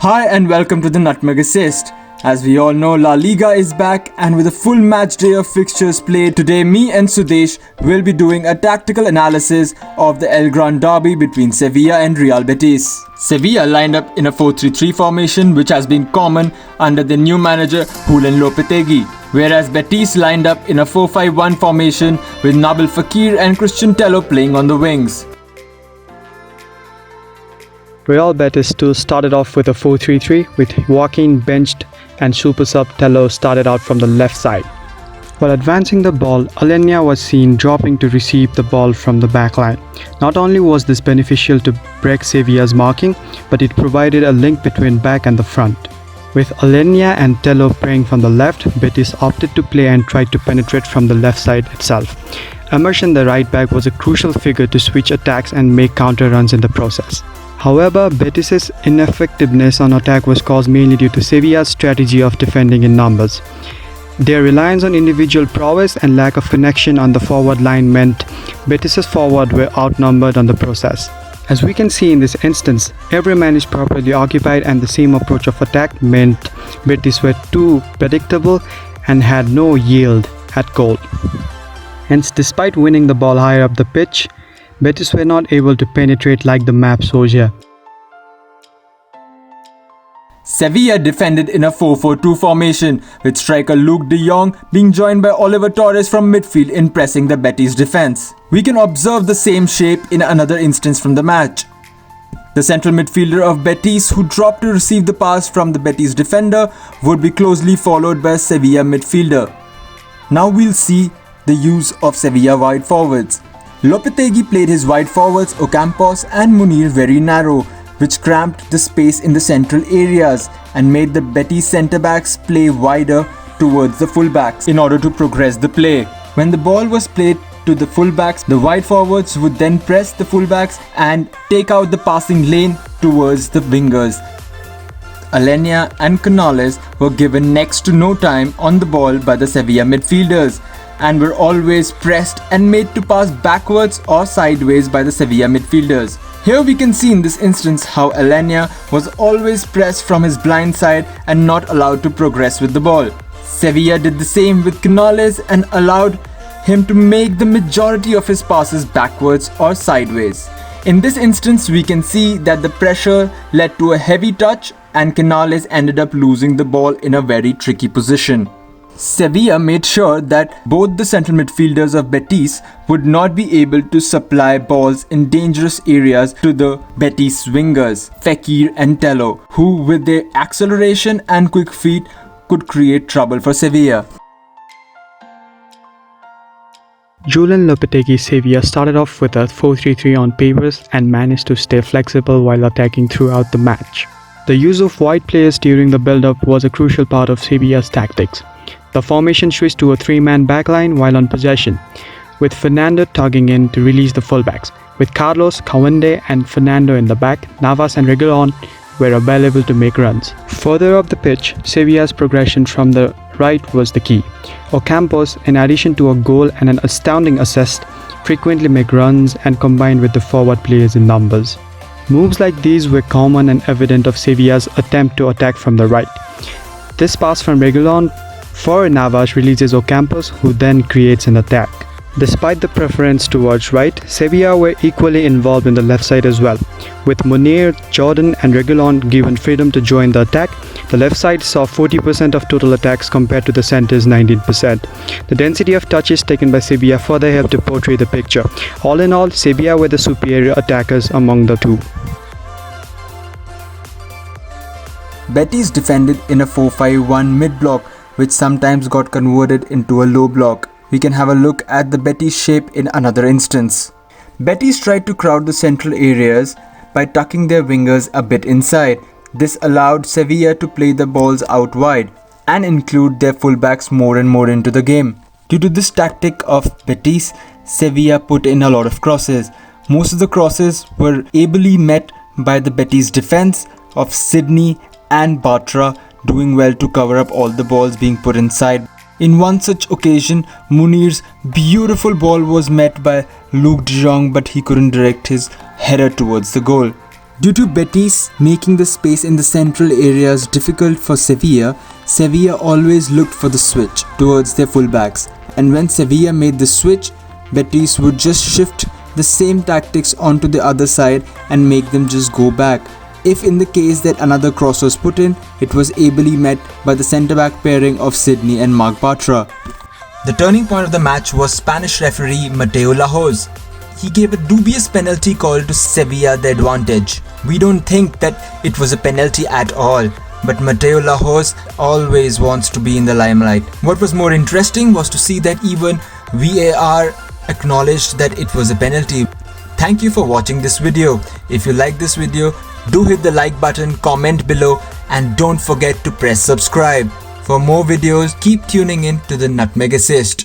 Hi and welcome to the Nutmeg Assist. As we all know, La Liga is back, and with a full match day of fixtures played, today me and Sudesh will be doing a tactical analysis of the Gran Derbi between Sevilla and Real Betis. Sevilla lined up in a 4-3-3 formation, which has been common under the new manager Julen Lopetegui, whereas Betis lined up in a 4-5-1 formation with Nabil Fekir and Christian Tello playing on the wings. Real Betis too started off with a 4-3-3 with Joaquin benched and super sub Tello started out from the left side. While advancing the ball, Alenya was seen dropping to receive the ball from the back line. Not only was this beneficial to break Sevilla's marking, but it provided a link between back and the front. With Alenya and Tello playing from the left, Betis opted to play and tried to penetrate from the left side itself. Emerson, the right back, was a crucial figure to switch attacks and make counter runs in the process. However, Betis' ineffectiveness on attack was caused mainly due to Sevilla's strategy of defending in numbers. Their reliance on individual prowess and lack of connection on the forward line meant Betis' forwards were outnumbered on the process. As we can see in this instance, every man is properly occupied, and the same approach of attack meant Betis were too predictable and had no yield at goal. Hence, despite winning the ball higher up the pitch, Betis were not able to penetrate like the map shows here. Sevilla defended in a 4-4-2 formation, with striker Luke de Jong being joined by Oliver Torres from midfield in pressing the Betis defence. We can observe the same shape in another instance from the match. The central midfielder of Betis, who dropped to receive the pass from the Betis defender, would be closely followed by a Sevilla midfielder. Now we'll see the use of Sevilla wide forwards. Lopetegui played his wide forwards Ocampos and Munir very narrow, which cramped the space in the central areas and made the Betis centre-backs play wider towards the full-backs in order to progress the play. When the ball was played to the full-backs, the wide forwards would then press the full-backs and take out the passing lane towards the wingers. Alenya and Canales were given next to no time on the ball by the Sevilla midfielders, and were always pressed and made to pass backwards or sideways by the Sevilla midfielders. Here we can see in this instance how Alenya was always pressed from his blind side and not allowed to progress with the ball. Sevilla did the same with Canales and allowed him to make the majority of his passes backwards or sideways. In this instance, we can see that the pressure led to a heavy touch and Canales ended up losing the ball in a very tricky position. Sevilla made sure that both the central midfielders of Betis would not be able to supply balls in dangerous areas to the Betis wingers, Fekir and Tello, who with their acceleration and quick feet could create trouble for Sevilla. Julen Lopetegui Sevilla started off with a 4-3-3 on papers and managed to stay flexible while attacking throughout the match. The use of wide players during the build-up was a crucial part of Sevilla's tactics. The formation switched to a three-man backline while on possession, with Fernando tugging in to release the fullbacks. With Carlos, Cawende and Fernando in the back, Navas and Reguilon were available to make runs. Further up the pitch, Sevilla's progression from the right was the key. Ocampos, in addition to a goal and an astounding assist, frequently make runs and combined with the forward players in numbers. Moves like these were common and evident of Sevilla's attempt to attack from the right. This pass from Reguilon for Navas releases Ocampos, who then creates an attack. Despite the preference towards right, Sevilla were equally involved in the left side as well. With Munir, Jordan and Reguilon given freedom to join the attack, the left side saw 40% of total attacks compared to the centre's 19%. The density of touches taken by Sevilla further helped to portray the picture. All in all, Sevilla were the superior attackers among the two. Betis defended in a 4-5-1 mid-block, which sometimes got converted into a low block. We can have a look at the Betis shape in another instance. Betis tried to crowd the central areas by tucking their wingers a bit inside. This allowed Sevilla to play the balls out wide and include their fullbacks more and more into the game. Due to this tactic of Betis, Sevilla put in a lot of crosses. Most of the crosses were ably met by the Betis defense of Sydney and Bartra, doing well to cover up all the balls being put inside. In one such occasion, Munir's beautiful ball was met by Luke de Jong, but he couldn't direct his header towards the goal. Due to Betis making the space in the central areas difficult for Sevilla, Sevilla always looked for the switch towards their fullbacks, and when Sevilla made the switch, Betis would just shift the same tactics onto the other side and make them just go back. If in the case that another cross was put in, it was ably met by the centre-back pairing of Sydney and Marc Bartra. The turning point of the match was Spanish referee Mateo Lahoz. He gave a dubious penalty call to Sevilla the advantage. We don't think that it was a penalty at all, but Mateo Lahoz always wants to be in the limelight. What was more interesting was to see that even VAR acknowledged that it was a penalty. Thank you for watching this video. If you like this video, do hit the like button, comment below, and don't forget to press subscribe. For more videos, keep tuning in to the Nutmeg Assist.